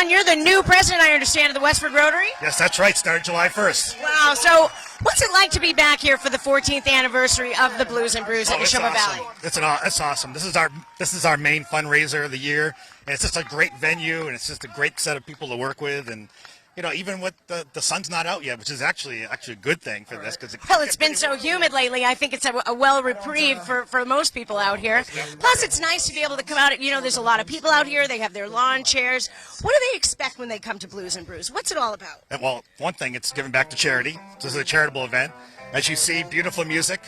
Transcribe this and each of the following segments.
John, you're the new president, I understand, of the Westford Rotary? Yes, that's right. Started July 1st. Wow, so what's it like to be back here for the 14th anniversary of the Blues and Brews at Neshoba Valley? It's awesome. This is our main fundraiser of the year. And it's just a great venue, and it's just a great set of people to work with. And you know, even with the sun's not out yet, which is actually a good thing for this. Well, it's been so humid lately. I think it's a well reprieve for most people out here. Plus, it's nice to be able to come out. You know, there's a lot of people out here. They have their lawn chairs. What do they expect when they come to Blues and Brews? What's it all about? Well, one thing, it's giving back to charity. This is a charitable event. As you see, beautiful music,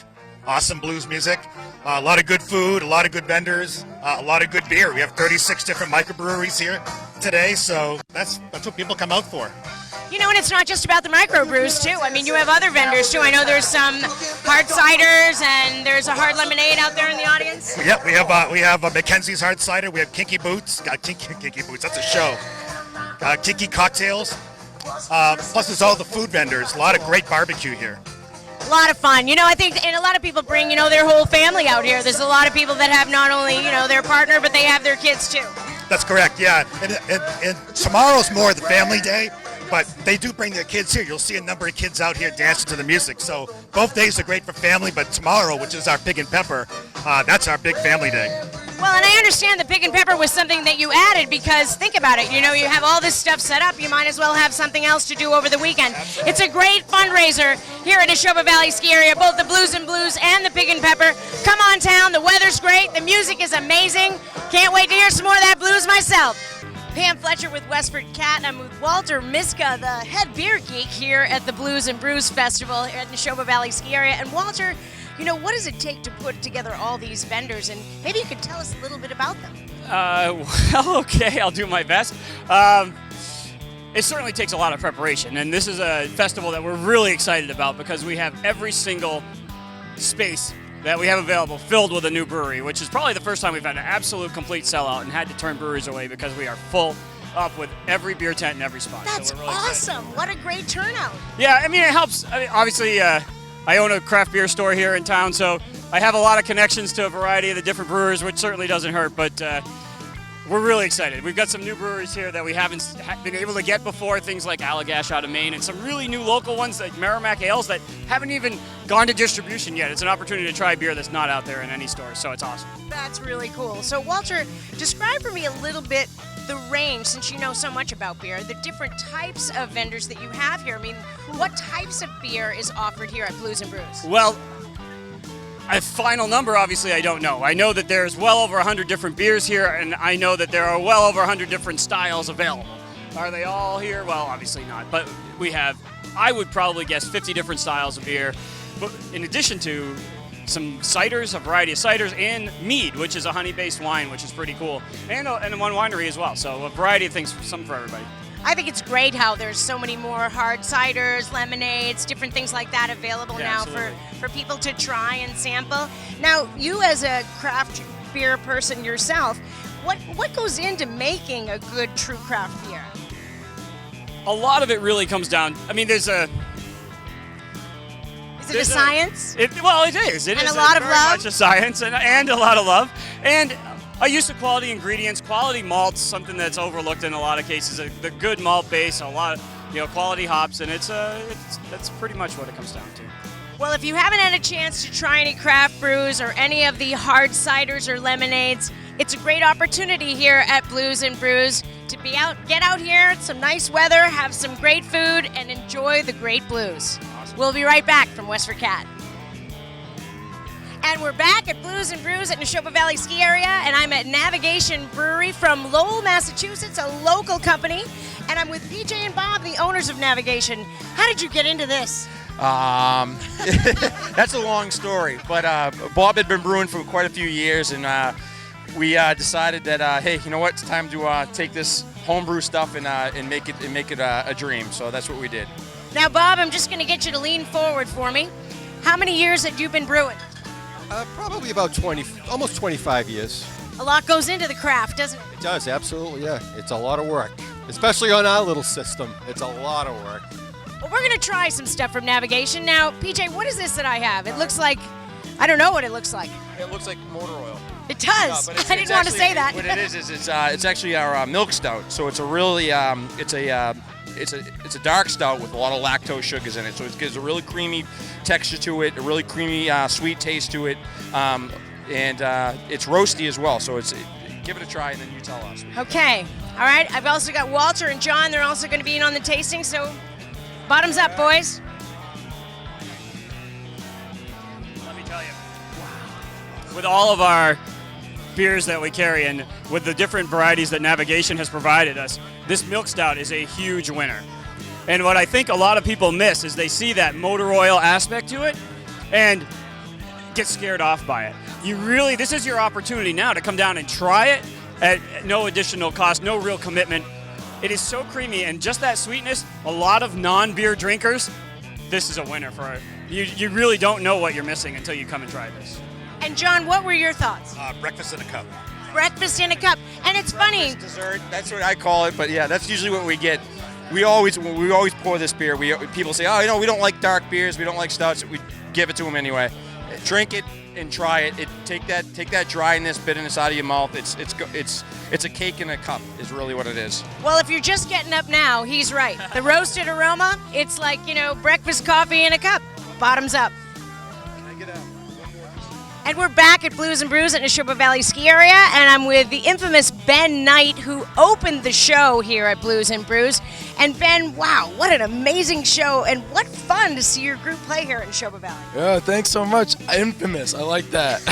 awesome blues music, a lot of good food, a lot of good vendors, a lot of good beer. We have 36 different microbreweries here today, so that's what people come out for. You know, and it's not just about the microbrews, too. I mean, you have other vendors, too. I know there's some hard ciders, and there's a hard lemonade out there in the audience. Yeah, we have Mackenzie's hard cider. We have Kinky Boots. Kinky Boots, that's a show. Kinky cocktails. Plus, there's all the food vendors. A lot of great barbecue here. A lot of fun. You know, I think, and a lot of people bring, you know, their whole family out here. There's a lot of people that have not only, you know, their partner, but they have their kids, too. That's correct, yeah. And tomorrow's more the family day, but they do bring their kids here. You'll see a number of kids out here dancing to the music. So both days are great for family, but tomorrow, which is our Pig and Pepper, that's our big family day. Well, and I understand the Pig and Pepper was something that you added because, think about it, you know, you have all this stuff set up, you might as well have something else to do over the weekend. It's a great fundraiser here at Neshoba Valley Ski Area, both the Blues and Brews and the Pig and Pepper. Come on town, the weather's great, the music is amazing. Can't wait to hear some more of that blues myself. Pam Fletcher with Westford Cat, and I'm with Walter Miska, the head beer geek here at the Blues and Brews Festival here at Neshoba Valley Ski Area. And Walter, you know, what does it take to put together all these vendors? And maybe you could tell us a little bit about them. Well, okay, I'll do my best. It certainly takes a lot of preparation, and this is a festival that we're really excited about because we have every single space that we have available filled with a new brewery, which is probably the first time we've had an absolute complete sellout and had to turn breweries away because we are full up with every beer tent in every spot. That's so we're really awesome. excited. What a great turnout. Yeah, I mean, it helps. I mean, obviously, I own a craft beer store here in town, so I have a lot of connections to a variety of the different brewers, which certainly doesn't hurt, but we're really excited. We've got some new breweries here that we haven't been able to get before, things like Allagash out of Maine, and some really new local ones like Merrimack Ales that haven't even gone to distribution yet. It's an opportunity to try beer that's not out there in any store, so it's awesome. That's really cool. So, Walter, describe for me a little bit the range, since you know so much about beer, the different types of vendors that you have here. I mean, what types of beer is offered here at Blues and Brews? Well, a final number, obviously, I don't know. I know that there's well over 100 different beers here, and I know that there are well over 100 different styles available. Are they all here? Well, obviously not, but we have, I would probably guess, 50 different styles of beer, but in addition to some ciders, a variety of ciders, and mead, which is a honey-based wine, which is pretty cool, and one winery as well, so a variety of things, some for everybody. I think it's great how there's so many more hard ciders, lemonades, different things like that available now for people to try and sample. Now, you as a craft beer person yourself, what goes into making a good true craft beer? A lot of it really comes down, I mean, there's a... Is it a science? Well, it is. It and is a lot of very love? much a science and a lot of love. And a use of quality ingredients, quality malts, something that's overlooked in a lot of cases. The good malt base, a lot of quality hops, and that's pretty much what it comes down to. Well, if you haven't had a chance to try any craft brews or any of the hard ciders or lemonades, it's a great opportunity here at Blues and Brews to get out here, some nice weather, have some great food, and enjoy the great blues. Awesome. We'll be right back from Westford Cat. And we're back at Blues and Brews at Neshoba Valley Ski Area, and I'm at Navigation Brewery from Lowell, Massachusetts, a local company. And I'm with PJ and Bob, the owners of Navigation. How did you get into this? That's a long story, but Bob had been brewing for quite a few years, and we decided that hey, you know what? It's time to take this homebrew stuff and make it a dream. So that's what we did. Now, Bob, I'm just going to get you to lean forward for me. How many years have you been brewing? Probably about 20, almost 25 years. A lot goes into the craft, doesn't it? It does, absolutely, yeah. It's a lot of work, especially on our little system. It's a lot of work. Well, we're going to try some stuff from Navigation. Now, PJ, what is this that I have? It looks like, I don't know what it looks like. It looks like motor oil. It does. No, but I didn't want to actually- say that. What it is it's actually our milk stout. So it's a really it's a dark stout with a lot of lactose sugars in it. So it gives a really creamy texture to it, a really creamy sweet taste to it, and it's roasty as well. So give it a try and then you tell us. Okay. All right. I've also got Walter and John. They're also going to be in on the tasting. So bottoms up, boys. Let me tell you, with all of our beers that we carry and with the different varieties that Navigation has provided us, this milk stout is a huge winner. And what I think a lot of people miss is they see that motor oil aspect to it and get scared off by it. This is your opportunity now to come down and try it at no additional cost, no real commitment. It is so creamy and just that sweetness, a lot of non-beer drinkers, this is a winner for it. You really don't know what you're missing until you come and try this. And John, what were your thoughts? Breakfast in a cup. Breakfast in a cup. And it's funny. Dessert, that's what I call it, but yeah, that's usually what we get. We always pour this beer. People say, oh, we don't like dark beers, we don't like stouts. We give it to them anyway. Drink it and try it. Take that dryness, bitterness out of your mouth. It's a cake in a cup is really what it is. Well, if you're just getting up now, he's right. The roasted aroma, it's like, breakfast coffee in a cup. Bottoms up. And we're back at Blues and Brews at Neshoba Valley Ski Area, and I'm with the infamous Ben Knight, who opened the show here at Blues and Brews. And Ben, wow, what an amazing show, and what fun to see your group play here at Neshoba Valley. Yeah, thanks so much. Infamous, I like that.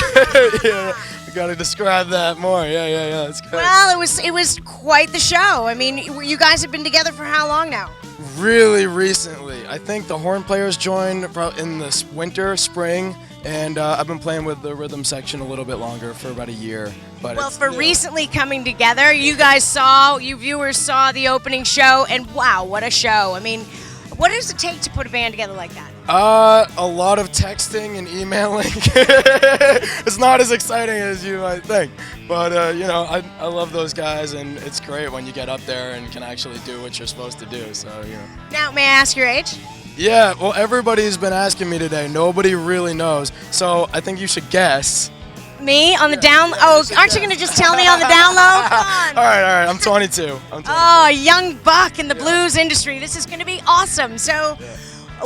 Yeah, I gotta describe that more. Yeah, that's good. Well, it was quite the show. I mean, you guys have been together for how long now? Really recently. I think the horn players joined in this winter, spring, and I've been playing with the rhythm section a little bit longer for about a year. But well, for recently coming together, you viewers saw the opening show, and wow, what a show. I mean, what does it take to put a band together like that? A lot of texting and emailing. It's not as exciting as you might think. But, I love those guys, and it's great when you get up there and can actually do what you're supposed to do. So, Now, may I ask your age? Yeah, well, everybody's been asking me today. Nobody really knows. So I think you should guess. Me on the down? Oh, aren't you going to just tell me on the down low? Come on. All right. I'm 22. Oh, a young buck in the blues industry. This is going to be awesome. So,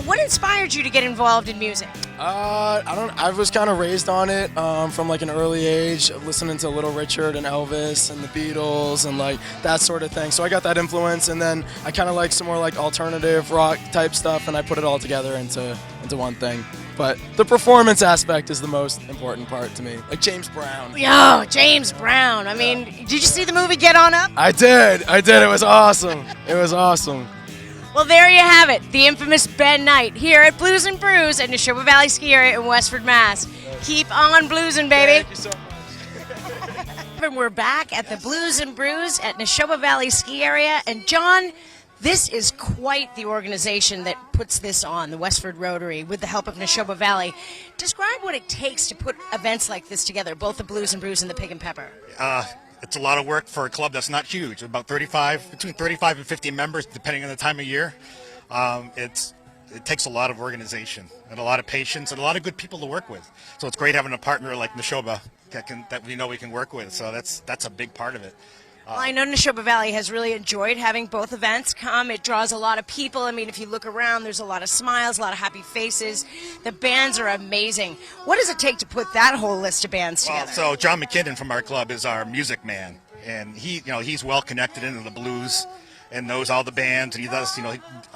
what inspired you to get involved in music? I was kind of raised on it from like an early age, listening to Little Richard and Elvis and the Beatles and like that sort of thing. So I got that influence, and then I kind of like some more like alternative rock type stuff, and I put it all together into one thing. But the performance aspect is the most important part to me, like James Brown. Yo, James Brown. I mean, did you see the movie Get On Up? I did. It was awesome. Well, there you have it, the infamous Ben Knight here at Blues and Brews at Neshoba Valley Ski Area in Westford, Mass. Keep on bluesing, baby. Thank you so much. And we're back at the Blues and Brews at Neshoba Valley Ski Area. And John, this is quite the organization that puts this on, the Westford Rotary, with the help of Neshoba Valley. Describe what it takes to put events like this together, both the Blues and Brews and the Pig and Pepper. It's a lot of work for a club that's not huge, between 35 and 50 members, depending on the time of year. It takes a lot of organization and a lot of patience and a lot of good people to work with. So it's great having a partner like Neshoba that we know we can work with. So that's a big part of it. Well, I know Neshoba Valley has really enjoyed having both events come. It draws a lot of people. I mean, if you look around, there's a lot of smiles, a lot of happy faces. The bands are amazing. What does it take to put that whole list of bands together? So John McKinnon from our club is our music man, and he's well connected into the blues and knows all the bands. And he does,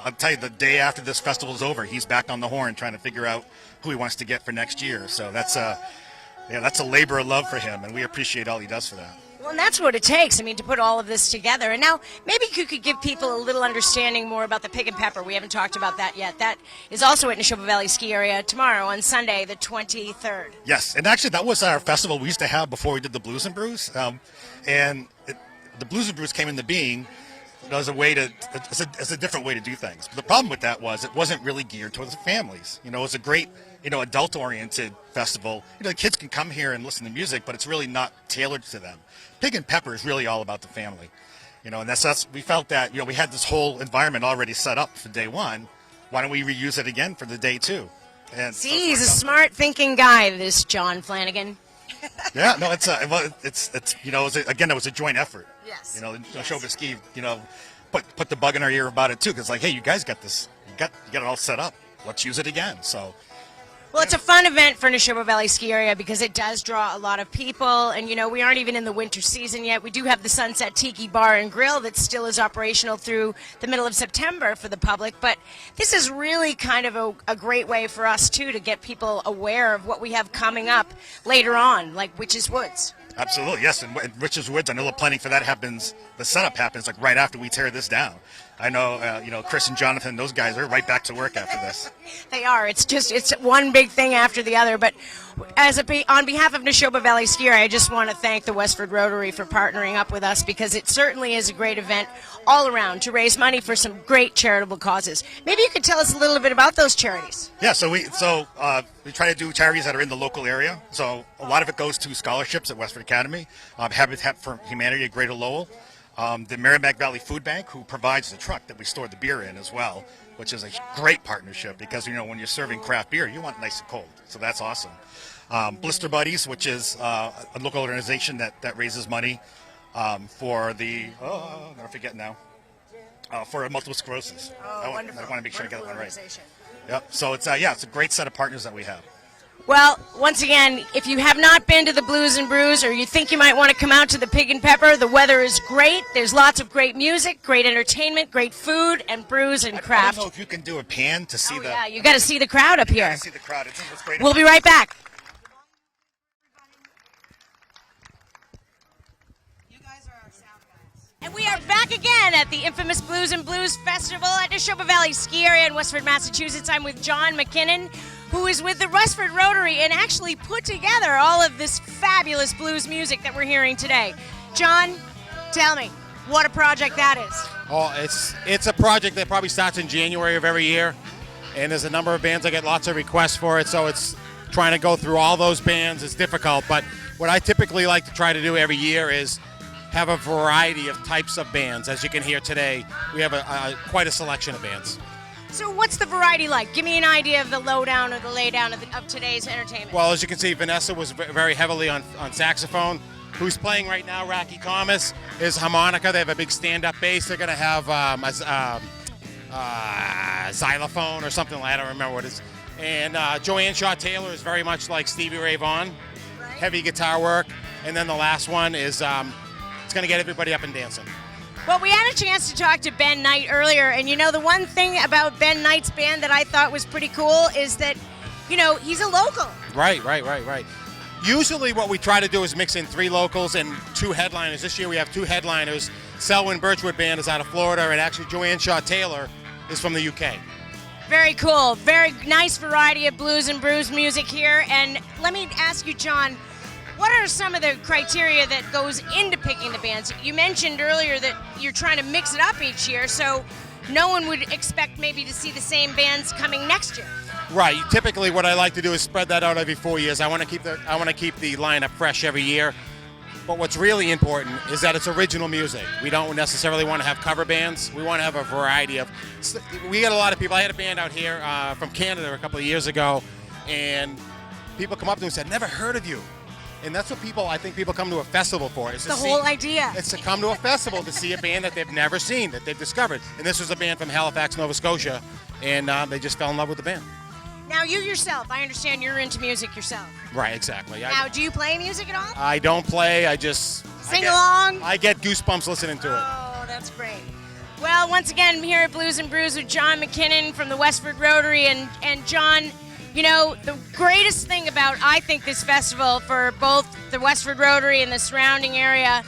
I'll tell you, the day after this festival's over, he's back on the horn trying to figure out who he wants to get for next year. So that's a labor of love for him, and we appreciate all he does for that. Well, and that's what it takes, to put all of this together. And now, maybe you could give people a little understanding more about the Pig and Pepper. We haven't talked about that yet. That is also at Neshoba Valley Ski Area tomorrow on Sunday, the 23rd. Yes, and actually that was our festival we used to have before we did the Blues and Brews. The Blues and Brews came into being as a different way to do things. But the problem with that was it wasn't really geared towards families. It was a great adult-oriented festival. The kids can come here and listen to music, but it's really not tailored to them. Pig and Pepper is really all about the family. And that's we felt that we had this whole environment already set up for day one. Why don't we reuse it again for the day two? And see, he's a smart thinking guy, this John Flanagan. Yeah, no, it's you know, it was a joint effort. Yes. You know, Yes. Showbiz Ski, you know, put the bug in our ear about it too, because like, hey, you guys got this, you got it all set up. Let's use it again. So. Well, it's a fun event for Neshoba Valley Ski Area because it does draw a lot of people. And, you know, we aren't even in the winter season yet. We do have the Sunset Tiki Bar and Grill that still is operational through the middle of September for the public. But this is really kind of a great way for us, too, to get people aware of what we have coming up later on, like Witches Woods. Absolutely, yes. And Rich's Woods, I know the planning for that happens, the setup happens like right after we tear this down. I know, you know, Chris and Jonathan, those guys are right back to work after this. They are. It's one big thing after the other. But on behalf of Neshoba Valley Ski Area, I just want to thank the Westford Rotary for partnering up with us because it certainly is a great event all around to raise money for some great charitable causes. Maybe you could tell us a little bit about those charities. Yeah, so we try to do charities that are in the local area. So a lot of it goes to scholarships at Westford Academy, Habitat for Humanity at Greater Lowell, the Merrimack Valley Food Bank, who provides the truck that we store the beer in as well, which is a great partnership because, you know, when you're serving craft beer, you want it nice and cold. So that's awesome. Blister Buddies, which is a local organization that raises money for the, I'm going to forget now, for multiple sclerosis. I want to make sure I get that one right. Yep. So it's it's a great set of partners that we have. Well, once again, if you have not been to the Blues and Brews or you think you might want to come out to the Pig and Pepper, the weather is great. There's lots of great music, great entertainment, great food, and brews and craft. I don't know if you can do a pan to see Yeah, you got to see the crowd up here. see the crowd. It's great. We'll be right back. And we are back again at the infamous Blues and Brews Festival at Neshoba Valley Ski Area in Westford, Massachusetts. I'm with John McKinnon, who is with the Westford Rotary and actually put together all of this fabulous blues music that we're hearing today. John, tell me, what a project that is. Oh, it's a project that probably starts in January of every year, and there's a number of bands that get lots of requests for it, so it's trying to go through all those bands is difficult. But what I typically like to try to do every year is have a variety of types of bands. As you can hear today, we have quite a selection of bands. So what's the variety like? Give me an idea of the lowdown or the laydown of today's entertainment. Well, as you can see, Vanessa was very heavily on saxophone. Who's playing right now, Racky Thomas, is harmonica. They have a big stand-up bass. They're going to have a xylophone or something like that. I don't remember what it is. And Joanne Shaw Taylor is very much like Stevie Ray Vaughan, heavy guitar work. And then the last one is it's going to get everybody up and dancing. Well, we had a chance to talk to Ben Knight earlier, and you know, the one thing about Ben Knight's band that I thought was pretty cool is that, you know, he's a local. Right. Usually what we try to do is mix in 3 locals and 2 headliners. This year we have 2 headliners. Selwyn Birchwood Band is out of Florida, and actually Joanne Shaw Taylor is from the UK. Very cool. Very nice variety of Blues and Brews music here. And let me ask you, John, what are some of the criteria that goes into picking the bands? You mentioned earlier that you're trying to mix it up each year, so no one would expect maybe to see the same bands coming next year. Right. Typically, what I like to do is spread that out every 4 years. I want to keep the lineup fresh every year. But what's really important is that it's original music. We don't necessarily want to have cover bands. We want to have a variety of. We get a lot of people. I had a band out here from Canada a couple of years ago, and people come up to me and said, "Never heard of you." And that's what I think people come to a festival for. It's the whole idea. It's to come to a festival to see a band that they've never seen, that they've discovered. And this was a band from Halifax, Nova Scotia, and they just fell in love with the band. Now, you yourself, I understand you're into music yourself. Right, exactly. Now, do you play music at all? I don't play. I just sing along. I get goosebumps listening to it. Oh, that's great. Well, once again, I'm here at Blues and Brews with John McKinnon from the Westford Rotary, and John, you know, the greatest thing about, I think, this festival for both the Westford Rotary and the surrounding area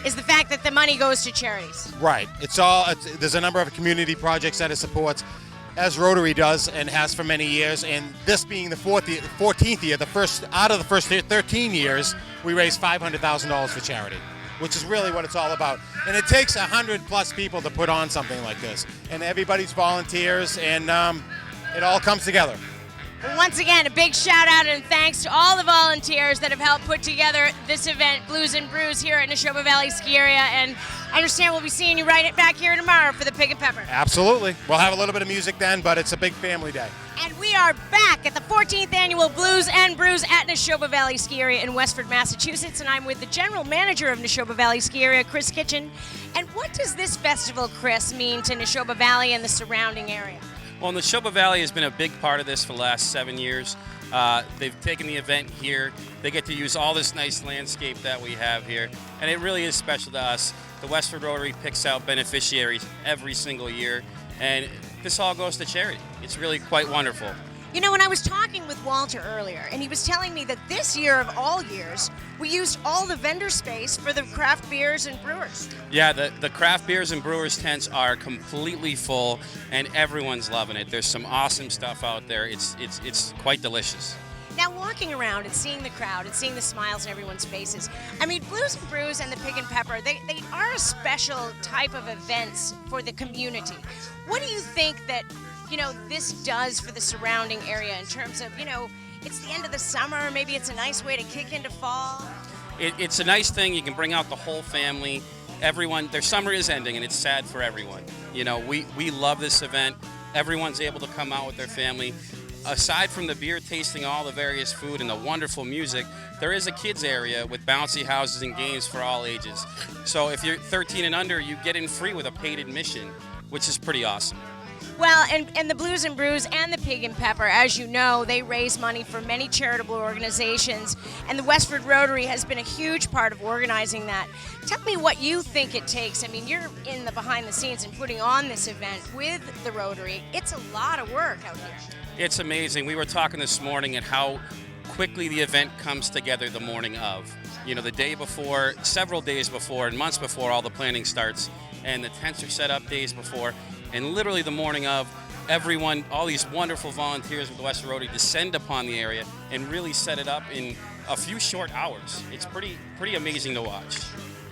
is the fact that the money goes to charities. Right. There's a number of community projects that it supports, as Rotary does and has for many years. And this being the 14th year, out of the first 13 years, we raised $500,000 for charity, which is really what it's all about. And it takes 100+ people to put on something like this. And everybody's volunteers, and it all comes together. Well, once again, a big shout out and thanks to all the volunteers that have helped put together this event, Blues and Brews, here at Neshoba Valley Ski Area. And I understand we'll be seeing you right back here tomorrow for the Pig and Pepper. Absolutely. We'll have a little bit of music then, but it's a big family day. And we are back at the 14th annual Blues and Brews at Neshoba Valley Ski Area in Westford, Massachusetts. And I'm with the general manager of Neshoba Valley Ski Area, Chris Kitchen. And what does this festival, Chris, mean to Neshoba Valley and the surrounding area? Well, Neshoba Valley has been a big part of this for the last 7 years. They've taken the event here. They get to use all this nice landscape that we have here, and it really is special to us. The Westford Rotary picks out beneficiaries every single year, and this all goes to charity. It's really quite wonderful. You know, when I was talking with Walter earlier, and he was telling me that this year of all years, we used all the vendor space for the craft beers and brewers. Yeah, the craft beers and brewers tents are completely full, and everyone's loving it. There's some awesome stuff out there. It's quite delicious. Now, walking around and seeing the crowd and seeing the smiles on everyone's faces, I mean, Blues and Brews and the Pig and Pepper, they are a special type of events for the community. What do you think that, you know, this does for the surrounding area in terms of, you know, it's the end of the summer, maybe it's a nice way to kick into fall? It's a nice thing. You can bring out the whole family. Everyone, their summer is ending, and it's sad for everyone. You know, we love this event. Everyone's able to come out with their family. Aside from the beer tasting, all the various food and the wonderful music, there is a kids area with bouncy houses and games for all ages. So if you're 13 and under, you get in free with a paid admission, which is pretty awesome. Well, and the Blues and Brews and the Pig and Pepper, as you know, they raise money for many charitable organizations, and the Westford Rotary has been a huge part of organizing that. Tell me what you think it takes. I mean, you're in the behind the scenes and putting on this event with the Rotary. It's a lot of work out here. It's amazing. We were talking this morning at how quickly the event comes together the morning of. You know, the day before, several days before, and months before all the planning starts, and the tents are set up days before. And literally the morning of, everyone, all these wonderful volunteers with the Western Rotary descend upon the area and really set it up in a few short hours. It's pretty amazing to watch.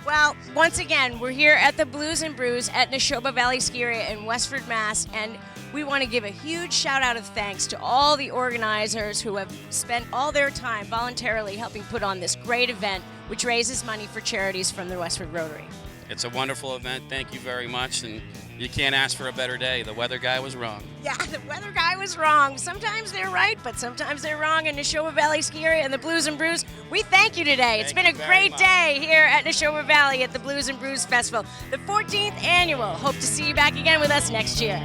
Well, once again, we're here at the Blues and Brews at Neshoba Valley Ski Area in Westford, Mass. And we want to give a huge shout out of thanks to all the organizers who have spent all their time voluntarily helping put on this great event, which raises money for charities from the Westford Rotary. It's a wonderful event. Thank you very much. And you can't ask for a better day. The weather guy was wrong. Yeah, the weather guy was wrong. Sometimes they're right, but sometimes they're wrong. In Neshoba Valley Ski Area and the Blues and Brews, we thank you today. It's been a great day here at Neshoba Valley at the Blues and Brews Festival, the 14th annual. Hope to see you back again with us next year.